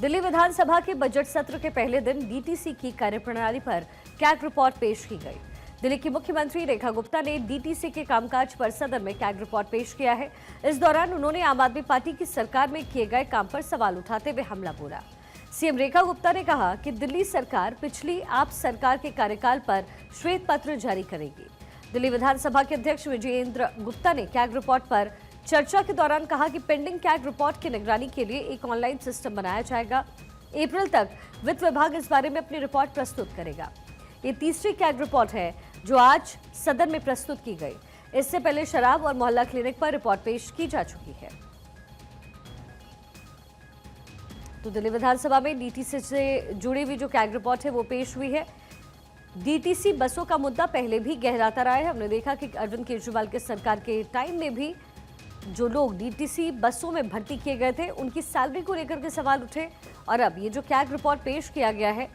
दिल्ली विधानसभा के बजट सत्र के पहले दिन डीटीसी की कार्यप्रणाली पर कैग रिपोर्ट पेश की गई। दिल्ली की मुख्यमंत्री रेखा गुप्ता ने डीटीसी के कामकाज पर सदन में कैग रिपोर्ट पेश किया है। इस दौरान उन्होंने आम आदमी पार्टी की सरकार में किए गए काम पर सवाल उठाते हुए हमला बोला। सीएम रेखा गुप्ता ने कहा कि दिल्ली सरकार पिछली आप सरकार के कार्यकाल पर श्वेत पत्र जारी करेगी। दिल्ली विधानसभा के अध्यक्ष विजयेंद्र गुप्ता ने कैग रिपोर्ट पर चर्चा के दौरान कहा कि पेंडिंग कैग रिपोर्ट की निगरानी के लिए एक ऑनलाइन सिस्टम बनाया जाएगा। अप्रैल तक वित्त विभाग इस बारे में अपनी रिपोर्ट प्रस्तुत करेगा। ये तीसरी कैग रिपोर्ट है जो आज सदन में प्रस्तुत की गई। इससे पहले शराब और मोहल्ला क्लिनिक पर रिपोर्ट पेश की जा चुकी है। तो दिल्ली विधानसभा में डीटीसी से जुड़ी हुई जो कैग रिपोर्ट है वो पेश हुई है। डीटीसी बसों का मुद्दा पहले भी गहराता रहा है। हमने देखा कि अरविंद केजरीवाल के सरकार के टाइम में भी जो लोग डीटीसी बसों में भर्ती किए गए थे उनकी सैलरी को लेकर के सवाल उठे, और अब ये जो कैग रिपोर्ट पेश किया गया है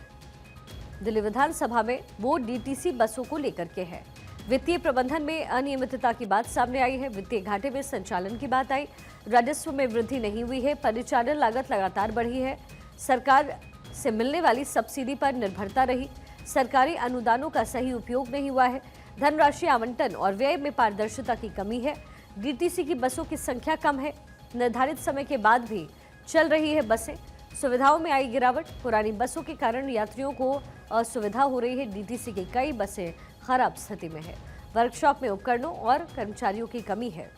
दिल्ली विधानसभा में वो डीटीसी बसों को लेकर के है। वित्तीय प्रबंधन में अनियमितता की बात सामने आई है। वित्तीय घाटे में संचालन की बात आई। राजस्व में वृद्धि नहीं हुई है। परिचालन लागत लगातार बढ़ी है। सरकार से मिलने वाली सब्सिडी पर निर्भरता रही। सरकारी अनुदानों का सही उपयोग नहीं हुआ है। धनराशि आवंटन और व्यय में पारदर्शिता की कमी है। डीटीसी की बसों की संख्या कम है। निर्धारित समय के बाद भी चल रही है बसें। सुविधाओं में आई गिरावट। पुरानी बसों के कारण यात्रियों को असुविधा हो रही है। डीटीसी की कई बसें खराब स्थिति में है। वर्कशॉप में उपकरणों और कर्मचारियों की कमी है।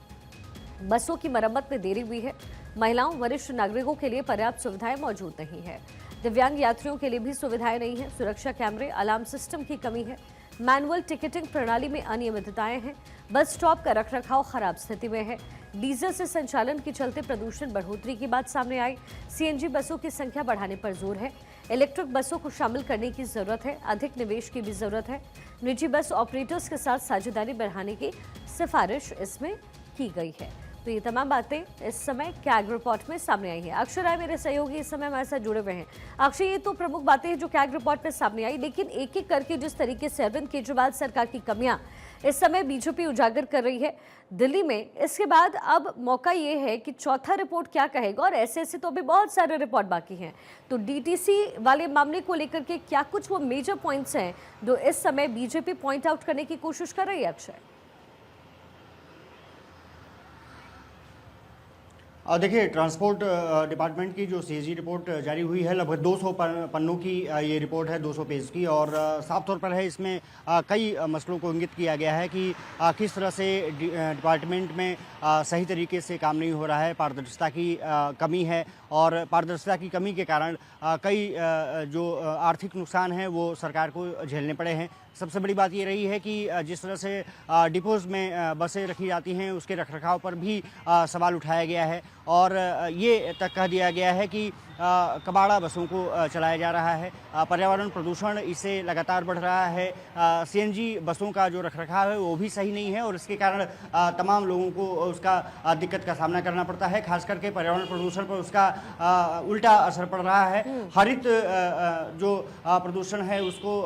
बसों की मरम्मत में देरी हुई है। महिलाओं, वरिष्ठ नागरिकों के लिए पर्याप्त सुविधाएं मौजूद नहीं है। दिव्यांग यात्रियों के लिए भी सुविधाएं नहीं है। सुरक्षा कैमरे, अलार्म सिस्टम की कमी है। मैनुअल टिकटिंग प्रणाली में अनियमितताएं हैं। बस स्टॉप का रखरखाव खराब स्थिति में है। डीजल से संचालन के चलते प्रदूषण बढ़ोतरी की बात सामने आई। सीएनजी बसों की संख्या बढ़ाने पर जोर है। इलेक्ट्रिक बसों को शामिल करने की जरूरत है। अधिक निवेश की भी जरूरत है। निजी बस ऑपरेटर्स के साथ साझेदारी बढ़ाने की सिफारिश इसमें की गई है। तो ये तमाम बातें इस समय कैग रिपोर्ट में सामने आई है। अक्षय राय मेरे सहयोगी इस समय हमारे साथ जुड़े हुए हैं। अक्षय, ये तो प्रमुख बातें हैं जो कैग रिपोर्ट में सामने आई, लेकिन एक एक करके जिस तरीके से अरविंद केजरीवाल सरकार की कमियां इस समय बीजेपी उजागर कर रही है दिल्ली में, इसके बाद अब मौका ये है कि चौथा रिपोर्ट क्या कहेगा, और ऐसे ऐसे तो अभी बहुत सारे रिपोर्ट बाकी हैं। तो डीटीसी वाले मामले को लेकर के क्या कुछ वो मेजर पॉइंट्स हैं जो इस समय बीजेपी पॉइंट आउट करने की कोशिश कर रही है? अक्षय, देखिए, ट्रांसपोर्ट डिपार्टमेंट की जो सीएजी रिपोर्ट जारी हुई है, लगभग 200 पन्नों की ये रिपोर्ट है, 200 पेज की, और साफ तौर पर है इसमें कई मसलों को इंगित किया गया है कि किस तरह से डिपार्टमेंट में सही तरीके से काम नहीं हो रहा है। पारदर्शिता की कमी है, और पारदर्शिता की कमी के कारण कई जो आर्थिक नुकसान हैं वो सरकार को झेलने पड़े हैं। सबसे बड़ी बात ये रही है कि जिस तरह से डिपोज में बसें रखी जाती हैं उसके रखरखाव पर भी सवाल उठाया गया है, और ये तक कह दिया गया है कि कबाड़ा बसों को चलाया जा रहा है। पर्यावरण प्रदूषण इससे लगातार बढ़ रहा है। सीएनजी बसों का जो रखरखाव है वो भी सही नहीं है, और इसके कारण तमाम लोगों को उसका दिक्कत का सामना करना पड़ता है। खास करके पर्यावरण प्रदूषण पर उसका उल्टा असर पड़ रहा है। हरित जो प्रदूषण है उसको,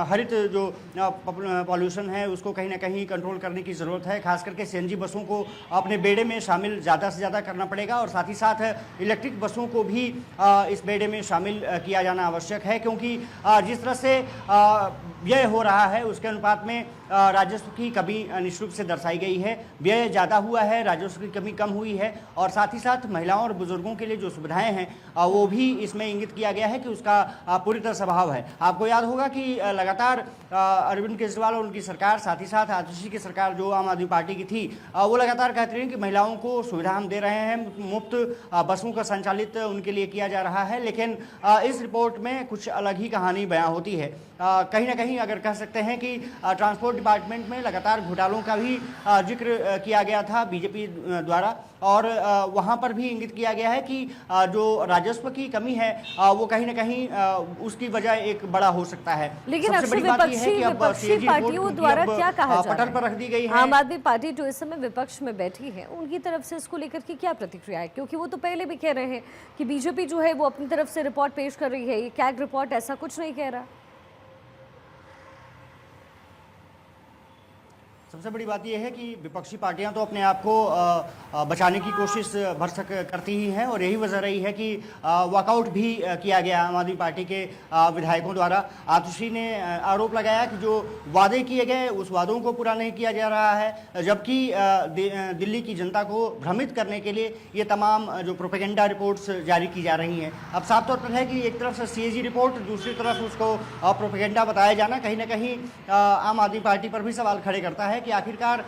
हरित जो पॉल्यूशन है उसको कहीं ना कहीं कंट्रोल करने की ज़रूरत है। खास करके सीएनजी बसों को अपने बेड़े में शामिल ज़्यादा से ज़्यादा करना पड़ेगा, और साथ ही साथ इलेक्ट्रिक बसों को भी इस बेड़े में शामिल किया जाना आवश्यक है, क्योंकि जिस तरह से व्यय हो रहा है उसके अनुपात में राजस्व की कमी निश्चित रूप से दर्शाई गई है। व्यय ज़्यादा हुआ है, राजस्व की कमी कम हुई है, और साथ ही साथ महिलाओं और बुजुर्गों के लिए जो सुविधाएं हैं वो भी इसमें इंगित किया गया है कि उसका पूरी तरह से अभाव है। आपको याद होगा कि लगातार अरविंद केजरीवाल और उनकी सरकार, साथ ही साथ आतिशी की सरकार जो आम आदमी पार्टी की थी, वो लगातार कहती रही कि महिलाओं को सुविधा हम दे रहे हैं, मुफ्त बसों का संचालित उनके लिए किया जा रहा है। लेकिन इस रिपोर्ट में कुछ अलग ही कहानी बयां होती है। कहीं ना कहीं अगर कह सकते हैं कि ट्रांसपोर्ट डिपार्टमेंट में लगातार घोटालों का भी जिक्र किया गया था बीजेपी द्वारा, और वहां पर भी इंगित किया गया है कि जो राजस्व की कमी है वो कहीं ना कहीं उसकी वजह एक बड़ा हो सकता है। लेकिन विपक्षी पार्टियों द्वारा क्या कहा जा रहा है, पटल पर रख दी गई है। आम आदमी पार्टी जो इस समय विपक्ष में बैठी है उनकी तरफ से इसको लेकर के क्या प्रतिक्रिया है? क्योंकि वो तो पहले भी कह रहे हैं कि बीजेपी जो है वो अपनी तरफ से रिपोर्ट पेश कर रही है, ये कैग रिपोर्ट ऐसा कुछ नहीं कह रहा। सबसे बड़ी बात यह है कि विपक्षी पार्टियां तो अपने आप को बचाने की कोशिश भरसक करती ही हैं और यही वजह रही है कि वॉकआउट भी किया गया आम आदमी पार्टी के विधायकों द्वारा। आतिशी ने आरोप लगाया कि जो वादे किए गए उस वादों को पूरा नहीं किया जा रहा है, जबकि दिल्ली की जनता को भ्रमित करने के लिए ये तमाम जो प्रोपेगेंडा रिपोर्ट्स जारी की जा रही हैं। अब साफ तौर पर है कि एक तरफ से सीएजी रिपोर्ट, दूसरी तरफ उसको प्रोपेगेंडा बताया जाना कहीं ना कहीं आम आदमी पार्टी पर भी सवाल खड़े करता है कि आखिरकार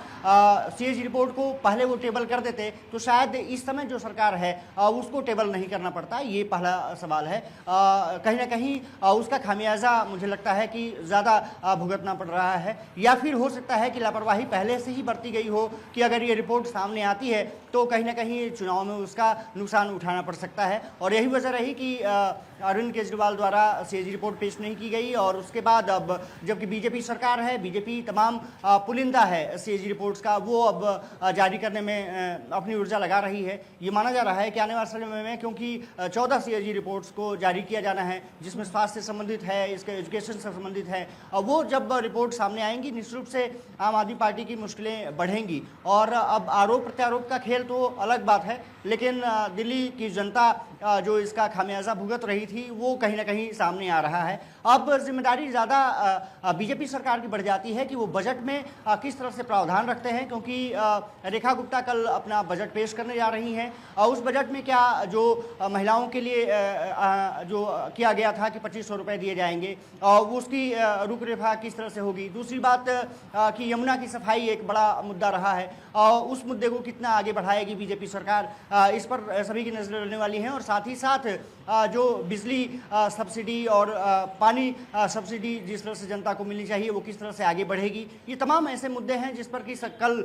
सीएजी रिपोर्ट को पहले वो टेबल कर देते तो शायद इस समय जो सरकार है उसको टेबल नहीं करना पड़ता। ये पहला सवाल है। कहीं ना कहीं उसका खामियाजा मुझे लगता है कि ज़्यादा भुगतना पड़ रहा है, या फिर हो सकता है कि लापरवाही पहले से ही बरती गई हो कि अगर ये रिपोर्ट सामने आती है तो कहीं ना कहीं चुनाव में उसका नुकसान उठाना पड़ सकता है। और यही वजह रही कि अरविंद केजरीवाल द्वारा सीएजी रिपोर्ट पेश नहीं की गई और उसके बाद अब जबकि बीजेपी सरकार है, बीजेपी तमाम पुलिंदा है सीएजी रिपोर्ट्स का, वो अब जारी करने में अपनी ऊर्जा लगा रही है। ये माना जा रहा है कि आने वाले समय में, क्योंकि 14 सीएजी रिपोर्ट्स को जारी किया जाना है जिसमें स्वास्थ्य से संबंधित है, इसके एजुकेशन से संबंधित है, वो जब रिपोर्ट सामने आएंगी निश्चित रूप से आम आदमी पार्टी की मुश्किलें बढ़ेंगी। और अब आरोप प्रत्यारोप का खेल तो अलग बात है, लेकिन दिल्ली की जनता जो इसका खामियाजा भुगत रही थी वो कहीं ना कहीं सामने आ रहा है। अब जिम्मेदारी ज़्यादा बीजेपी सरकार की बढ़ जाती है कि वो बजट में किस तरह से प्रावधान रखते हैं, क्योंकि रेखा गुप्ता कल अपना बजट पेश करने जा रही हैं। उस बजट में क्या जो महिलाओं के लिए जो किया गया था कि 2500 रुपये दिए जाएंगे, उसकी रूपरेखा किस तरह से होगी। दूसरी बात कि यमुना की सफाई एक बड़ा मुद्दा रहा है, उस मुद्दे को कितना आगे बढ़ाएगी बीजेपी सरकार, इस पर सभी की नजर रहने वाली है। और साथ ही साथ जो बिजली सब्सिडी और पानी सब्सिडी जिस तरह से जनता को मिलनी चाहिए वो किस तरह से आगे बढ़ेगी, ये तमाम ऐसे मुद्दे हैं जिस पर कि कल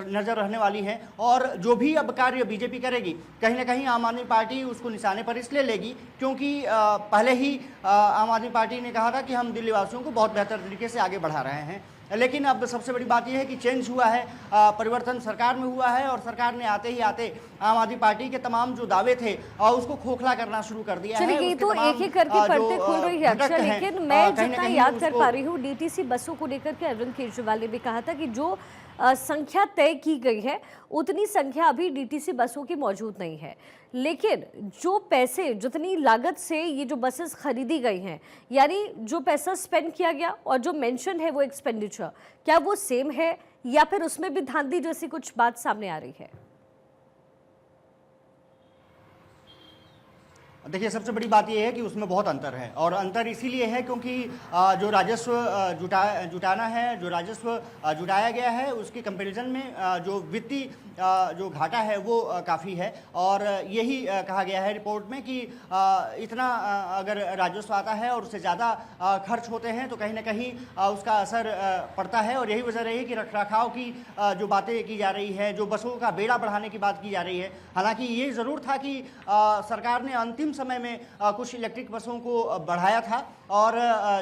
नज़र रहने वाली है। और जो भी अब कार्य बीजेपी करेगी कहीं ना कहीं आम आदमी पार्टी उसको निशाने पर इसलिए लेगी क्योंकि पहले ही आम आदमी पार्टी ने कहा था कि हम दिल्ली वासियों को बहुत बेहतर तरीके से आगे बढ़ा रहे हैं। लेकिन अब सबसे बड़ी बात यह है कि चेंज हुआ है, परिवर्तन सरकार में हुआ है और सरकार ने आते ही आते आम आदमी पार्टी के तमाम जो दावे थे उसको खोखला करना शुरू कर दिया है। चलिए, ये तो एक एक करके पढ़ते खुल रही है अक्षर, लेकिन मैं जितना याद कर पा रही हूँ डीटीसी बसों को लेकर के अरविंद केजरीवाल ने भी कहा था कि जो संख्या तय की गई है उतनी संख्या अभी डीटीसी बसों की मौजूद नहीं है, लेकिन जो पैसे जितनी लागत से ये जो बसेस खरीदी गई हैं, यानी जो पैसा स्पेंड किया गया और जो मेंशन है वो एक्सपेंडिचर, क्या वो सेम है या फिर उसमें भी धांधली जैसी कुछ बात सामने आ रही है? देखिए, सबसे बड़ी बात यह है कि उसमें बहुत अंतर है और अंतर इसीलिए है क्योंकि जो राजस्व जुटाना है, जो राजस्व जुटाया गया है उसके कंपैरिजन में जो वित्तीय जो घाटा है वो काफ़ी है। और यही कहा गया है रिपोर्ट में कि इतना अगर राजस्व आता है और उससे ज़्यादा खर्च होते हैं तो कहीं ना कहीं उसका असर पड़ता है। और यही वजह रही कि रखरखाव की जो बातें की जा रही है, जो बसों का बेड़ा बढ़ाने की बात की जा रही है। हालांकि ये ज़रूर था कि सरकार ने अंतिम समय में कुछ इलेक्ट्रिक बसों को बढ़ाया था और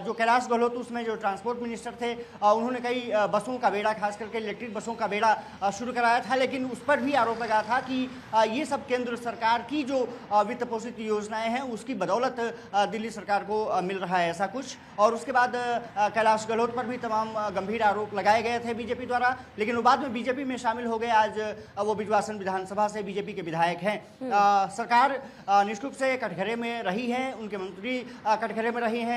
जो कैलाश गहलोत उसमें जो ट्रांसपोर्ट मिनिस्टर थे उन्होंने कई बसों का बेड़ा, खास करके इलेक्ट्रिक बसों का बेड़ा शुरू कराया था। लेकिन उस पर भी आरोप लगा था कि ये सब केंद्र सरकार की जो वित्त पोषित योजनाएं हैं उसकी बदौलत दिल्ली सरकार को मिल रहा है, ऐसा कुछ। और उसके बाद कैलाश गहलोत पर भी तमाम गंभीर आरोप लगाए गए थे बीजेपी द्वारा, लेकिन वो बाद में बीजेपी में शामिल हो गए। आज वो बिजवासन विधानसभा से बीजेपी के विधायक हैं। सरकार निश्चित रूप से कटघरे में रही है, उनके मंत्री कटघरे में रही हैं।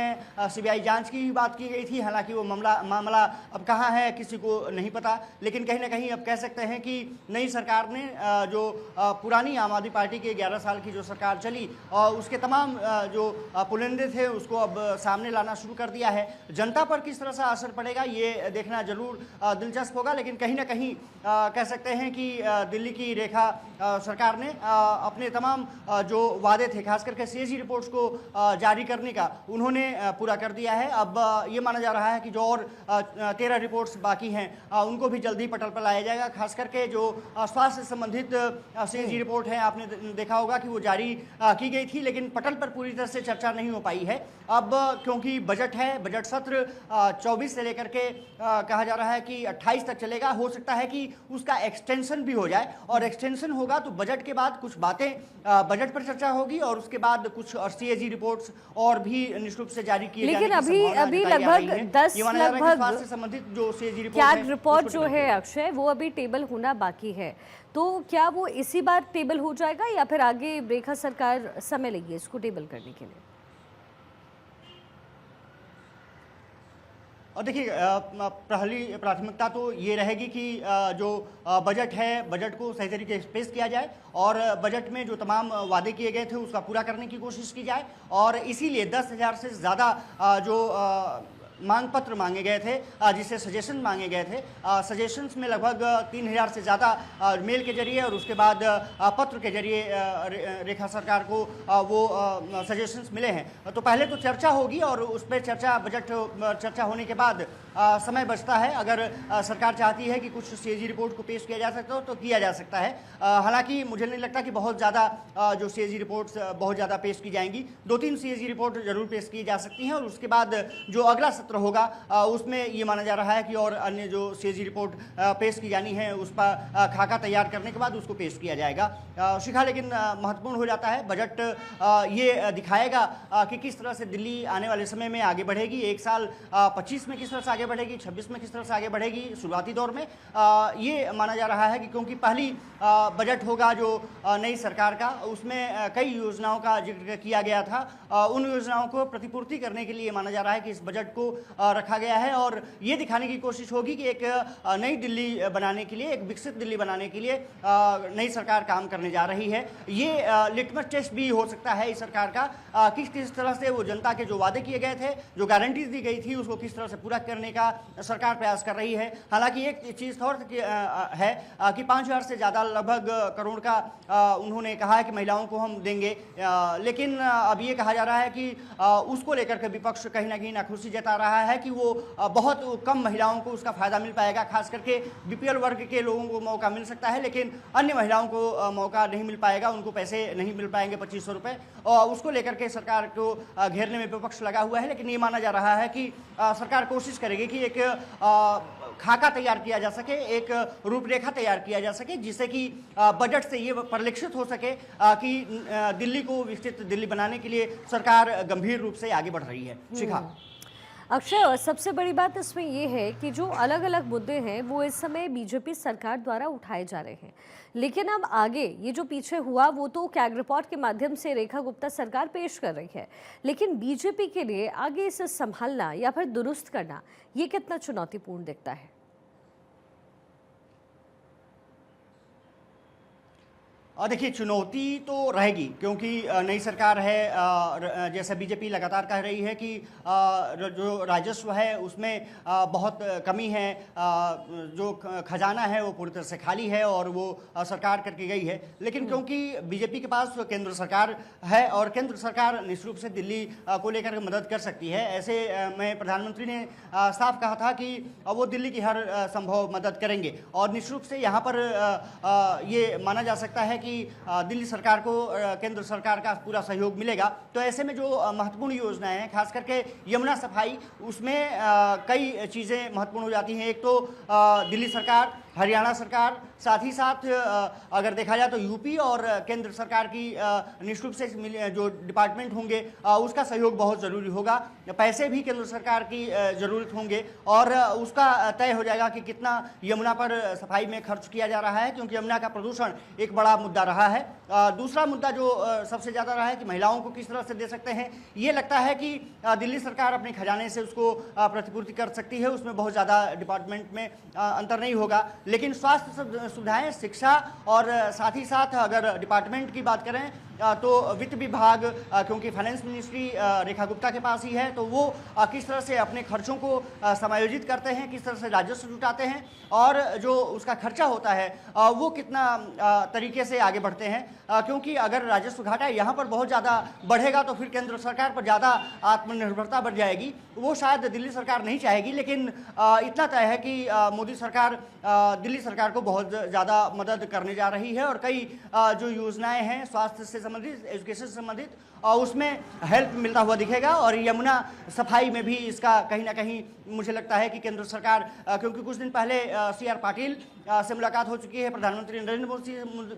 सीबीआई जांच की भी बात की गई थी, हालांकि वो मामला अब कहाँ है किसी को नहीं पता। लेकिन कहीं ना कहीं अब कह सकते हैं कि नई सरकार ने जो पुरानी आम आदमी पार्टी के 11 साल की जो सरकार चली और उसके तमाम जो पुलिंदे थे उसको अब सामने लाना शुरू कर दिया है। जनता पर किस तरह से असर पड़ेगा ये देखना जरूर दिलचस्प होगा। लेकिन कहीं ना कहीं कह सकते हैं कि दिल्ली की रेखा सरकार ने अपने तमाम जो वादे थे, खास करके सीएजी रिपोर्ट्स को जारी करने का, उन्होंने पूरा कर दिया है। अब ये माना जा रहा है कि जो और 13 रिपोर्ट्स बाकी हैं उनको भी जल्दी पटल पर लाया जाएगा। खास करके जो स्वास्थ्य से संबंधित सीएजी रिपोर्ट है, आपने देखा होगा कि वो जारी की गई थी लेकिन पटल पर पूरी तरह से चर्चा नहीं हो पाई है। अब क्योंकि बजट है, बजट सत्र 24 से लेकर के कहा जा रहा है कि 28 तक चलेगा। हो सकता है कि उसका एक्सटेंशन भी हो जाए और एक्सटेंशन होगा तो बजट के बाद कुछ बातें बजट पर चर्चा होगी और उसके बाद कुछ सीएजी रिपोर्ट्स और भी निश्चित रूप से जारी किए जाने लेकिन की संभावना अभी जताई जा रही है। लगभग 10 ये माना जा रहा है कि लगभग स्वास्थ्य से संबंधित जो सीएजी रिपोर्ट कैग है रिपोर्ट उसको जो टेबल है किया अक्षय, वो अभी टेबल होना बाकी है, तो क्या वो इसी बार टेबल हो जाएगा या फिर आगे रेखा सरकार समय लेगी इसको टेबल करने के लिए? और देखिए पहली प्राथमिकता तो ये रहेगी कि जो बजट है, बजट को सही तरीके से पेश किया जाए और बजट में जो तमाम वादे किए गए थे उसका पूरा करने की कोशिश की जाए। और इसीलिए 10,000 से ज़्यादा जो मांग पत्र मांगे गए थे, जिसे सजेशन मांगे गए थे, सजेशंस में लगभग 3,000 से ज़्यादा मेल के जरिए और उसके बाद पत्र के जरिए रेखा सरकार को वो सजेशंस मिले हैं। तो पहले तो चर्चा होगी और उस पर बजट चर्चा होने के बाद समय बचता है। अगर सरकार चाहती है कि कुछ सीएजी रिपोर्ट को पेश किया जा सकता हो तो किया जा सकता है। हालांकि मुझे नहीं लगता कि बहुत ज़्यादा जो सीएजी रिपोर्ट्स बहुत ज़्यादा पेश की जाएंगी। 2-3 सीएजी रिपोर्ट जरूर पेश की जा सकती हैं और उसके बाद जो अगला सत्र होगा उसमें ये माना जा रहा है कि और अन्य जो सीएजी रिपोर्ट पेश की जानी है उस पर खाका तैयार करने के बाद उसको पेश किया जाएगा। शिखा, लेकिन महत्वपूर्ण हो जाता है बजट ये दिखाएगा कि किस तरह से दिल्ली आने वाले समय में आगे बढ़ेगी। एक साल 25 में किस तरह से आगे बढ़ेगी, 26 में किस तरह से आगे बढ़ेगी। शुरुआती दौर में ये माना जा रहा है कि क्योंकि पहली बजट होगा जो नई सरकार का, उसमें कई योजनाओं का जिक्र किया गया था। उन योजनाओं को प्रतिपूर्ति करने के लिए माना जा रहा है कि इस बजट को रखा गया है और ये दिखाने की कोशिश होगी कि एक नई दिल्ली बनाने के लिए, एक विकसित दिल्ली बनाने के लिए नई सरकार काम करने जा रही है। ये लिटमस टेस्ट भी हो सकता है इस सरकार का, किस तरह से वो जनता के जो वादे किए गए थे, जो गारंटीज दी गई थी, उसको किस तरह से पूरा करने का सरकार प्रयास कर रही है। हालांकि एक चीज़ और है कि 5,000 से ज़्यादा लगभग करोड़ का उन्होंने कहा है कि महिलाओं को हम देंगे, लेकिन अब ये कहा जा रहा है कि उसको लेकर के विपक्ष कहीं ना कहीं नाखुशी जता रहा है कि वो बहुत कम महिलाओं को उसका फायदा मिल पाएगा। खास करके बीपीएल वर्ग के लोगों को मौका मिल सकता है लेकिन अन्य महिलाओं को मौका नहीं मिल पाएगा, उनको पैसे नहीं मिल पाएंगे 2,500 रुपये, और उसको लेकर के सरकार को घेरने में विपक्ष लगा हुआ है। लेकिन ये माना जा रहा है कि सरकार कोशिश करेगी कि एक खाका तैयार किया जा सके, एक रूपरेखा तैयार किया जा सके, जिससे कि बजट से ये परिलक्षित हो सके कि दिल्ली को विकसित दिल्ली बनाने के लिए सरकार गंभीर रूप से आगे बढ़ रही है। शिखा, अक्षय, सबसे बड़ी बात इसमें ये है कि जो अलग अलग मुद्दे हैं वो इस समय बीजेपी सरकार द्वारा उठाए जा रहे हैं, लेकिन अब आगे ये जो पीछे हुआ वो तो कैग रिपोर्ट के माध्यम से रेखा गुप्ता सरकार पेश कर रही है, लेकिन बीजेपी के लिए आगे इसे संभालना या फिर दुरुस्त करना ये कितना चुनौतीपूर्ण दिखता है? देखिए, चुनौती तो रहेगी क्योंकि नई सरकार है। जैसा बीजेपी लगातार कह रही है कि जो राजस्व है उसमें बहुत कमी है, जो खजाना है वो पूरी तरह से खाली है और वो सरकार करके गई है। लेकिन क्योंकि बीजेपी के पास केंद्र सरकार है और केंद्र सरकार निश्चित रूप से दिल्ली को लेकर मदद कर सकती है, ऐसे में प्रधानमंत्री ने साफ कहा था कि वो दिल्ली की हर संभव मदद करेंगे और निश्चित रूप से यहाँ पर ये माना जा सकता है कि दिल्ली सरकार को केंद्र सरकार का पूरा सहयोग मिलेगा। तो ऐसे में जो महत्वपूर्ण योजनाएं हैं, खास करके यमुना सफाई, उसमें कई चीज़ें महत्वपूर्ण हो जाती हैं। एक तो दिल्ली सरकार, हरियाणा सरकार, साथ ही साथ अगर देखा जाए तो यूपी और केंद्र सरकार की निश्चित रूप से जो डिपार्टमेंट होंगे उसका सहयोग बहुत ज़रूरी होगा। पैसे भी केंद्र सरकार की ज़रूरत होंगे और उसका तय हो जाएगा कि कितना यमुना पर सफाई में खर्च किया जा रहा है, क्योंकि यमुना का प्रदूषण एक बड़ा मुद्दा रहा है। दूसरा मुद्दा जो सबसे ज़्यादा रहा है कि महिलाओं को किस तरह से दे सकते हैं, ये लगता है कि दिल्ली सरकार अपने खजाने से उसको प्रतिपूर्ति कर सकती है, उसमें बहुत ज़्यादा डिपार्टमेंट में अंतर नहीं होगा। लेकिन स्वास्थ्य सुविधाएं, शिक्षा और साथ ही साथ अगर डिपार्टमेंट की बात करें तो वित्त विभाग, क्योंकि फाइनेंस मिनिस्ट्री रेखा गुप्ता के पास ही है, तो वो किस तरह से अपने खर्चों को समायोजित करते हैं, किस तरह से राजस्व जुटाते हैं और जो उसका खर्चा होता है वो कितना तरीके से आगे बढ़ते हैं। क्योंकि अगर राजस्व घाटा यहाँ पर बहुत ज़्यादा बढ़ेगा तो फिर केंद्र सरकार पर ज़्यादा आत्मनिर्भरता बढ़ जाएगी, वो शायद दिल्ली सरकार नहीं चाहेगी। लेकिन इतना तय है कि मोदी सरकार दिल्ली सरकार को बहुत ज़्यादा मदद करने जा रही है और कई जो योजनाएं हैं स्वास्थ्य से संबंधित, एजुकेशन से संबंधित, और उसमें हेल्प मिलता हुआ दिखेगा। और यमुना सफाई में भी इसका कहीं ना कहीं मुझे लगता है कि केंद्र सरकार, क्योंकि कुछ दिन पहले CR पाटिल से मुलाकात हो चुकी है, प्रधानमंत्री नरेंद्र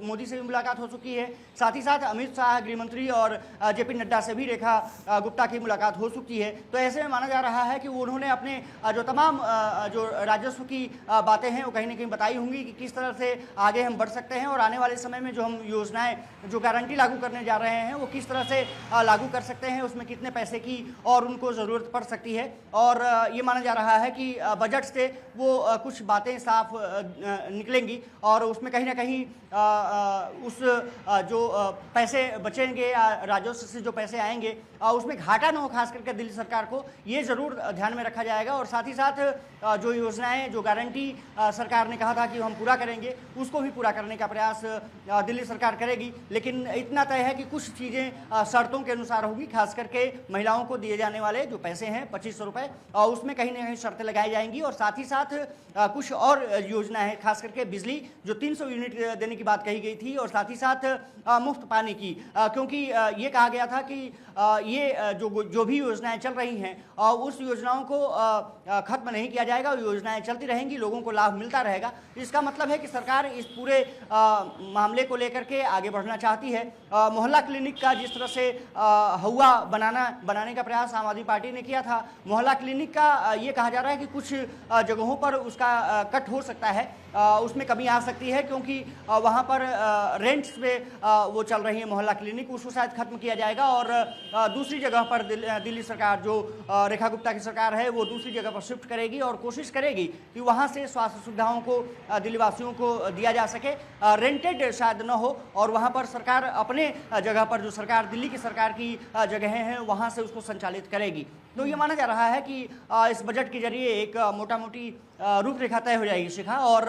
मोदी से भी मुलाकात हो चुकी है, साथ ही साथ अमित शाह गृह मंत्री और JP नड्डा से भी रेखा गुप्ता की मुलाकात हो चुकी है। तो ऐसे में माना जा रहा है कि उन्होंने अपने जो तमाम जो राजस्व की बातें हैं वो कहीं ना कहीं बताई होंगी कि किस तरह से आगे हम बढ़ सकते हैं, और आने वाले समय में जो हम योजनाएं, जो गारंटी लागू करने जा रहे हैं वो किस तरह से लागू कर सकते हैं, उसमें कितने पैसे की और उनको ज़रूरत पड़ सकती है। और ये माना जा रहा है कि बजट से वो कुछ बातें साफ निकलेंगी, और उसमें कहीं ना कहीं उस जो पैसे बचेंगे, राजस्व से जो पैसे आएंगे, उसमें घाटा न हो खास करके दिल्ली सरकार को, ये ज़रूर ध्यान में रखा जाएगा। और साथ ही साथ जो योजनाएं, जो गारंटी सरकार ने कहा था कि हम पूरा करेंगे, उसको भी पूरा करने का प्रयास दिल्ली सरकार करेगी। लेकिन इतना तय है कि कुछ चीज़ें शर्तों के अनुसार होगी, खास करके महिलाओं को दिए जाने वाले जो पैसे हैं 2500 रुपये, उसमें कहीं ना कहीं शर्तें लगाई जाएंगी। और साथ ही साथ कुछ और योजना है, खास करके बिजली जो 300 यूनिट देने की बात कही गई थी, और साथ ही साथ मुफ्त पानी की, क्योंकि ये कहा गया था कि ये जो भी योजनाएं चल रही हैं उस योजनाओं को खत्म नहीं किया जाएगा, योजनाएं चलती रहेंगी, लोगों को लाभ मिलता रहेगा। इसका मतलब है कि सरकार इस पूरे मामले को लेकर के आगे बढ़ना चाहती है। मोहल्ला क्लिनिक का जिस तरह से हुआ बनाने का प्रयास आम आदमी पार्टी ने किया था, मोहल्ला क्लिनिक का ये कहा जा रहा है कि कुछ जगहों पर उसका कट हो सकता है, उसमें कमी आ सकती है, क्योंकि वहाँ पर रेंट्स पे वो चल रही है मोहल्ला क्लिनिक, उसको शायद खत्म किया जाएगा। और दूसरी जगह पर दिल्ली सरकार, जो रेखा गुप्ता की सरकार है, वो दूसरी जगह पर शिफ्ट करेगी और कोशिश करेगी कि वहाँ से स्वास्थ्य सुविधाओं को दिल्ली वासियों को दिया जा सके, रेंटेड शायद न हो, और वहाँ पर सरकार अपने जगह पर, जो सरकार दिल्ली की सरकार की जगहें हैं, वहाँ से उसको संचालित करेगी। तो ये माना जा रहा है कि इस बजट के जरिए एक मोटा मोटी रूपरेखा तय हो जाएगी शिखा, और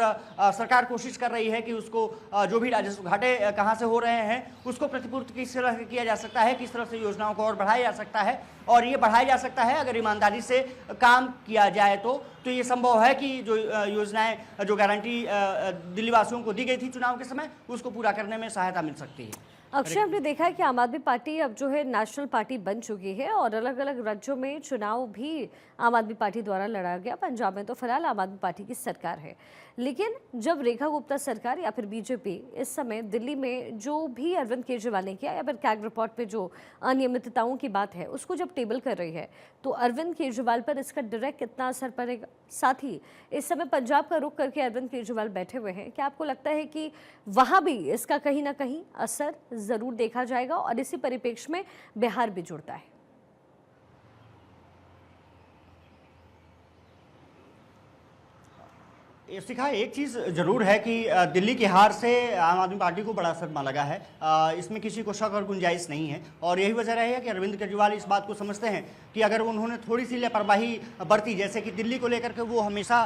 सरकार कोशिश कर रही है कि उसको जो भी राजस्व घाटे कहाँ से हो रहे हैं उसको प्रतिपूर्ति किस तरह से किया जा सकता है, किस तरह से योजनाओं को और बढ़ाया जा सकता है। और ये बढ़ाया जा सकता है अगर ईमानदारी से काम किया जाए तो ये संभव है कि जो योजनाएं, जो गारंटी दिल्ली वासियों को दी गई थी चुनाव के समय, उसको पूरा करने में सहायता मिल सकती है। अक्षय, हमने देखा है कि आम आदमी पार्टी अब जो है नेशनल पार्टी बन चुकी है, और अलग अलग राज्यों में चुनाव भी आम आदमी पार्टी द्वारा लड़ा गया। पंजाब में तो फिलहाल आम आदमी पार्टी की सरकार है, लेकिन जब रेखा गुप्ता सरकार या फिर बीजेपी इस समय दिल्ली में जो भी अरविंद केजरीवाल ने किया, या फिर कैग रिपोर्ट पे जो अनियमितताओं की बात है उसको जब टेबल कर रही है, तो अरविंद केजरीवाल पर इसका डायरेक्ट कितना असर पड़ेगा? साथ ही इस समय पंजाब का रुख करके अरविंद केजरीवाल बैठे हुए हैं, क्या आपको लगता है कि वहाँ भी इसका कहीं ना कहीं असर ज़रूर देखा जाएगा, और इसी परिप्रेक्ष्य में बिहार भी जुड़ता है? शिखा, एक चीज़ ज़रूर है कि दिल्ली की हार से आम आदमी पार्टी को बड़ा सदमा लगा है, इसमें किसी को शक और गुंजाइश नहीं है। और यही वजह रही है कि अरविंद केजरीवाल इस बात को समझते हैं कि अगर उन्होंने थोड़ी सी लापरवाही बरती, जैसे कि दिल्ली को लेकर के वो हमेशा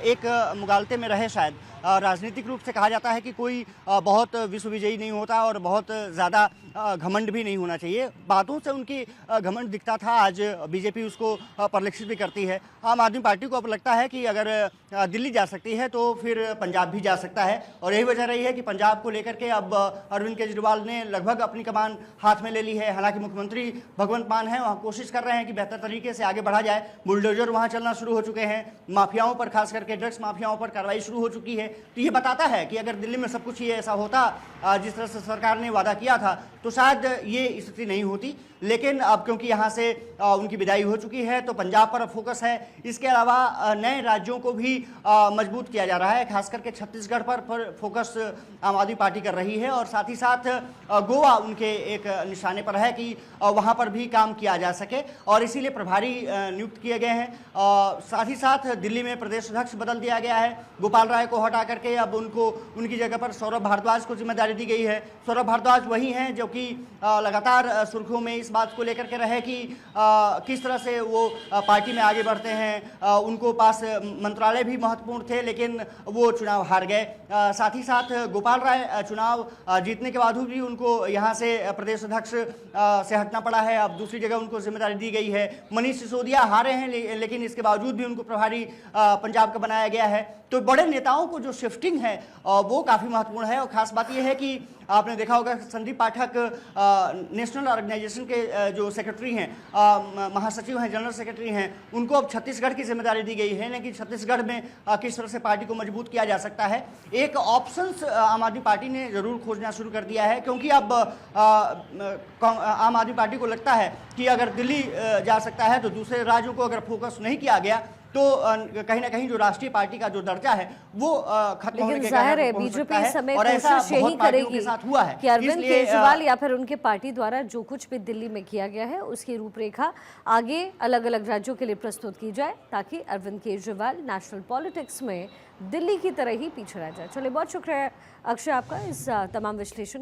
एक मुगालते में रहे, शायद राजनीतिक रूप से कहा जाता है कि कोई बहुत विश्व विजयी नहीं होता और बहुत ज़्यादा घमंड भी नहीं होना चाहिए। बातों से उनकी घमंड दिखता था, आज बीजेपी उसको परिलक्षित भी करती है। आम आदमी पार्टी को अब लगता है कि अगर दिल्ली जा सकती है तो फिर पंजाब भी जा सकता है, और यही वजह रही है कि पंजाब को लेकर के अब अरविंद केजरीवाल ने लगभग अपनी कमान हाथ में ले ली है। हालांकि मुख्यमंत्री भगवंत मान हैं, वहाँ कोशिश कर रहे हैं कि बेहतर तरीके से आगे बढ़ा जाए। बुलडोजर वहाँ चलना शुरू हो चुके हैं, माफियाओं पर, खास करके ड्रग्स माफियाओं पर कार्रवाई शुरू हो चुकी है। तो ये बताता है कि अगर दिल्ली में सब कुछ ये ऐसा होता जिस तरह से सरकार ने वादा किया था, तो शायद ये स्थिति नहीं होती। लेकिन अब क्योंकि यहाँ से उनकी विदाई हो चुकी है, तो पंजाब पर फोकस है। इसके अलावा नए राज्यों को भी मजबूत किया जा रहा है, खास करके छत्तीसगढ़ पर फोकस आम आदमी पार्टी कर रही है, और साथ ही साथ गोवा उनके एक निशाने पर है कि वहाँ पर भी काम किया जा सके, और इसीलिए प्रभारी नियुक्त किए गए हैं। साथ ही साथ दिल्ली में प्रदेश अध्यक्ष बदल दिया गया है, गोपाल राय को हटा करके अब उनकी जगह पर सौरभ भारद्वाज को जिम्मेदारी दी गई है। सौरभ भारद्वाज वही हैं जो कि लगातार सुर्खियों में इस बात को लेकर के रहे कि किस तरह से वो पार्टी में आगे बढ़ते हैं, उनको पास मंत्रालय भी महत्वपूर्ण महत्वपूर्ण थे, लेकिन वो चुनाव हार गए। साथ ही साथ गोपाल राय चुनाव जीतने के बावजूद भी उनको यहाँ से प्रदेश अध्यक्ष से हटना पड़ा है। अब दूसरी जगह उनको जिम्मेदारी दी गई है। मनीष सिसोदिया हारे हैं, लेकिन इसके बावजूद भी उनको प्रभारी पंजाब का बनाया गया है। तो बड़े नेताओं को जो शिफ्टिंग है वो काफ़ी महत्वपूर्ण है। और खास बात यह है कि आपने देखा होगा संदीप पाठक नेशनल ऑर्गेनाइजेशन के जो सेक्रेटरी हैं, महासचिव हैं, जनरल सेक्रेटरी हैं, उनको अब छत्तीसगढ़ की जिम्मेदारी दी गई है। लेकिन छत्तीसगढ़ में किस तरह से पार्टी को मजबूत किया जा सकता है, एक ऑप्शंस आम आदमी पार्टी ने जरूर खोजना शुरू कर दिया है। क्योंकि अब आम आदमी पार्टी को लगता है कि अगर दिल्ली जा सकता है तो दूसरे राज्यों को अगर फोकस नहीं किया गया तो कहीं ना कहीं जो राष्ट्रीय पार्टी का जो दर्जा है वो खत्म होने के जाहिर है पहुंच बीजेपी सकता है। इस समय और ऐसा कोशिश यही बहुत पार्टियों करेगी के साथ हुआ है कि अरविंद इसलिए केजरीवाल या फिर उनके पार्टी द्वारा जो कुछ भी दिल्ली में किया गया है उसकी रूपरेखा आगे अलग अलग राज्यों के लिए प्रस्तुत की जाए, ताकि अरविंद केजरीवाल नेशनल पॉलिटिक्स में दिल्ली की तरह ही पीछे रह जाए। चलिए, बहुत शुक्रिया अक्षय आपका इस तमाम विश्लेषण